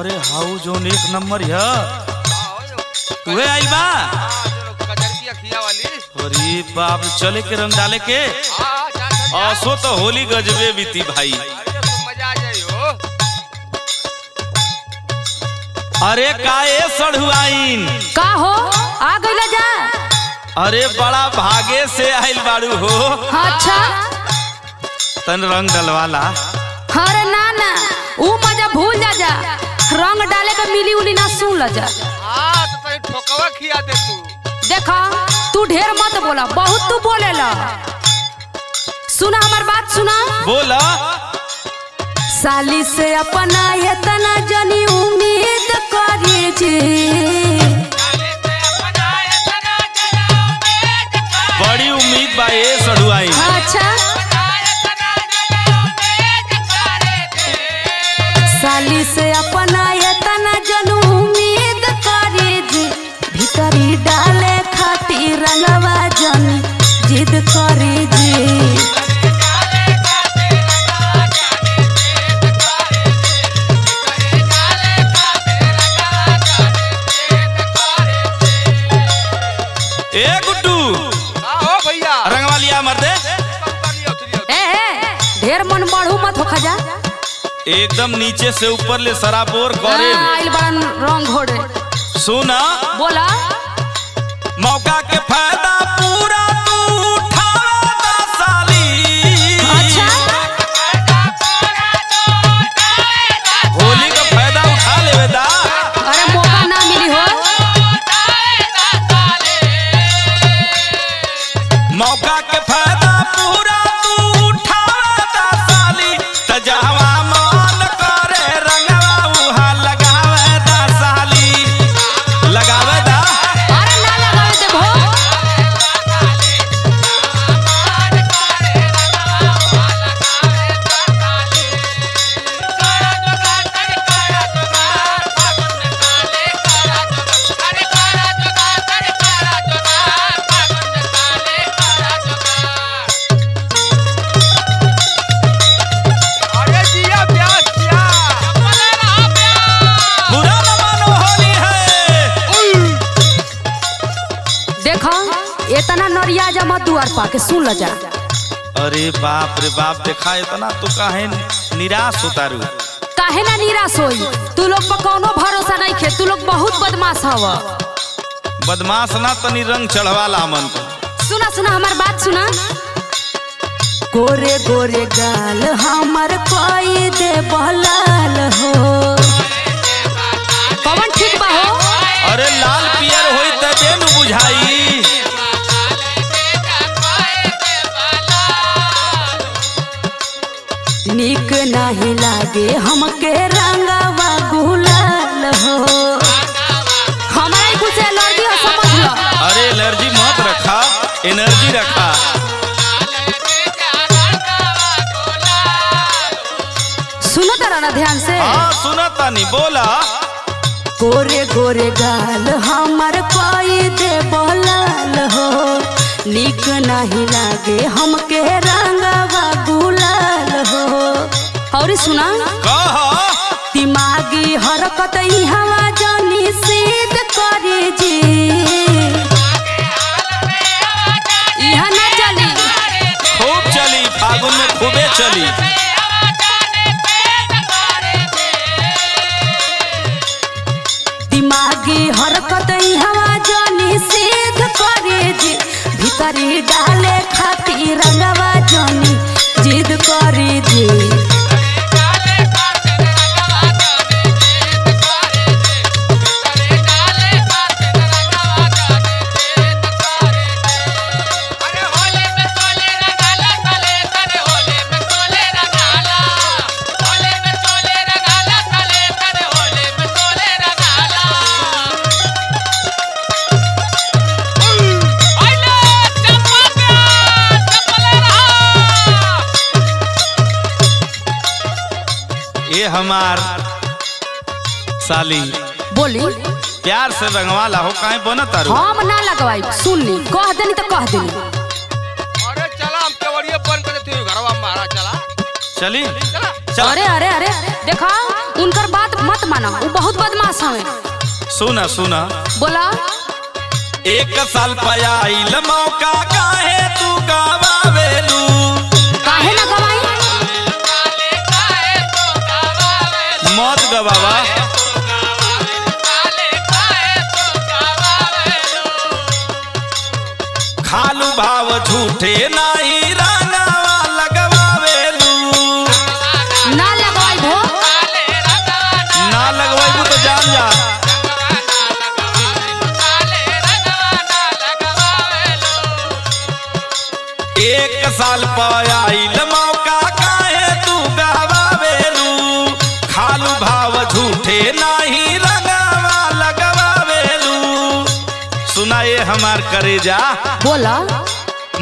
अरे हाउ जोन एक नंबर है तुहे आई बा अरे बाप चले के रंग डाले के असो तो होली गजबे बीती भाई। अरे काए सढ़ुआइन का हो आ गइला जा। अरे बड़ा भागे से आइल बाड़ू हो। अच्छा तन रंग डलवाला। अरे ना ना ऊ मजा भूल जा रंग डाले का मिली उली ना सुन ल जा। हां तो तई ठोकवा खिया दे तू। देखा तू ढेर मत बोला बहुत तू बोलेला। सुना हमार बात सुना। बोला साली से अपना इतना जनी उम्मीद करी जी। बड़ी उम्मीद बा ए सढ़ुआइन। अच्छा साली से अपना इतना जन उम्मीद करी जी। भीतरी डाले खातिर रंगवा जनी जिद करी जी। ए गुड्डू हां हो भैया रंगवा लिया मर्दे। ढेर मन बढ़ू मत होखा जा। एकदम नीचे से ऊपर ले सराबोर करे। आइल बड़न रंग घोड़े। सुना बोला मौका के फायदा पूरा तू उठावा साली। अच्छा होली का फायदा उठा लेवे दा। अरे मौका ना मिली हो। मौका के फायदा पूरा तू उठावा साली। तजहवा मन करे रंगवा उहा लगावे दा साली। लगावे दा। अरे ना लगावे दे भो। अरे जिया प्यास जिया बुरा न मानो होली है। देखा इतना नरिया जा मत दुआर पाके सुन ल जा। अरे बाप रे बाप देखा इतना तो काहे निराश होता रू। काहे ना निराश होई। तू लोग पर कोनो भरोसा नहीं खे। तू लोग बहुत बदमाश हव। बदमाश ना तनी रंग चढ़वाला मन को। सुना सुना हमार बात सुना। गोरे गोरे गाल हमर कोई दे बलाल हो। पवन ठीक बा हो। अरे लाल पियर होई तबे न बुझाई। निक नहीं लागे हमके रंगवा गुलाल हो। हमारा कुछ एलर्जी हो समझ लो। अरे एलर्जी मत रखा एनर्जी रखा। सुनो तारा ना ध्यान से। हाँ सुना तानी बोला। गोरे गोरे गाल हमर कोई दे बलाल हो। निक नहीं लागे हमके रंगवा गुलाल हो। और सुना कहा दिमागी हरकत हवा जानी सीध करे जी। यहाँ ना चली। खूब चली फागुन में खूबे चली। दिमागी हरकत हवा जानी सीध करे जी। भीतरी डाले खातिर रंगवा जानी जिद करे जी। अरे होली में तोले रंगाला तले तने होली में तोले रंगाला होली में तोले रंगाला तले तने होली में तोले रंगाला। आइले चपका चपले रहा। ये हमार साली बोली प्यार से रंगवाला हो काहे बनत तारू। हम ना लगवाई। सुन ली कह देनी तो कह देनी। अरे चला हम केवड़िए बंद कर देते घरवा में महाराज चला चली चला। चल। अरे अरे अरे देखा उनकर बात मत माना, वो बहुत बदमाश हवे। सुना सुना बोला। 1 साल पयाइल मौका काहे तू गवावेलू। काहे ना गवाई? मत गवावा। खालू भाव झूठे नाही रंगवा लगवावेलू। ना लगवाई भो। ना लगवाइबू तो जान जा। 1 साल पयाइल मौका काहे तू गवावेलू। खालू भाव झूठे नाही रंगवा लगवावेलू। सुनाए हमार करेजा। बोला।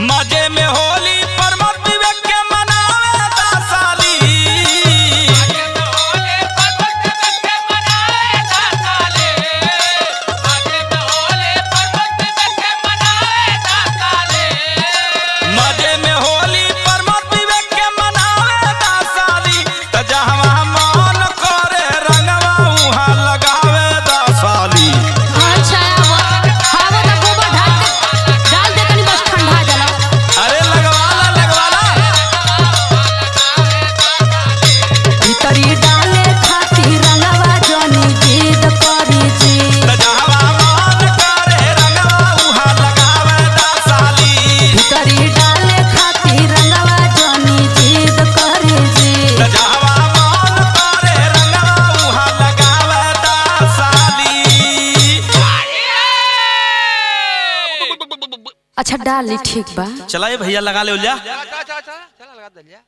मजे में होली पर मत विवेक के मनावे दा साली। मजे में होली पर मत विवेक के मनावे दा साली। त जहवा मन करे रंगवा उहाँ लगावे दा साली। अच्छा हवा तो गोबर डाल दे तनी बस ठंडा जाला। अरे लगवाला लगवाला। भीतरी डाले खातिर रंगवा जनी जिद करी जी। त जहवा मन करे रंगवा उहाँ लगावे दा साली। भीतरी डाले खातिर रंगवा जनी जिद करी जी। त जहवा मन करे रंगवा उहाँ लगावे दा साली। अच्छा डाल ली, ठीक बा। चलाए भैया लगा ले उलिया। चला लगा दे लिया।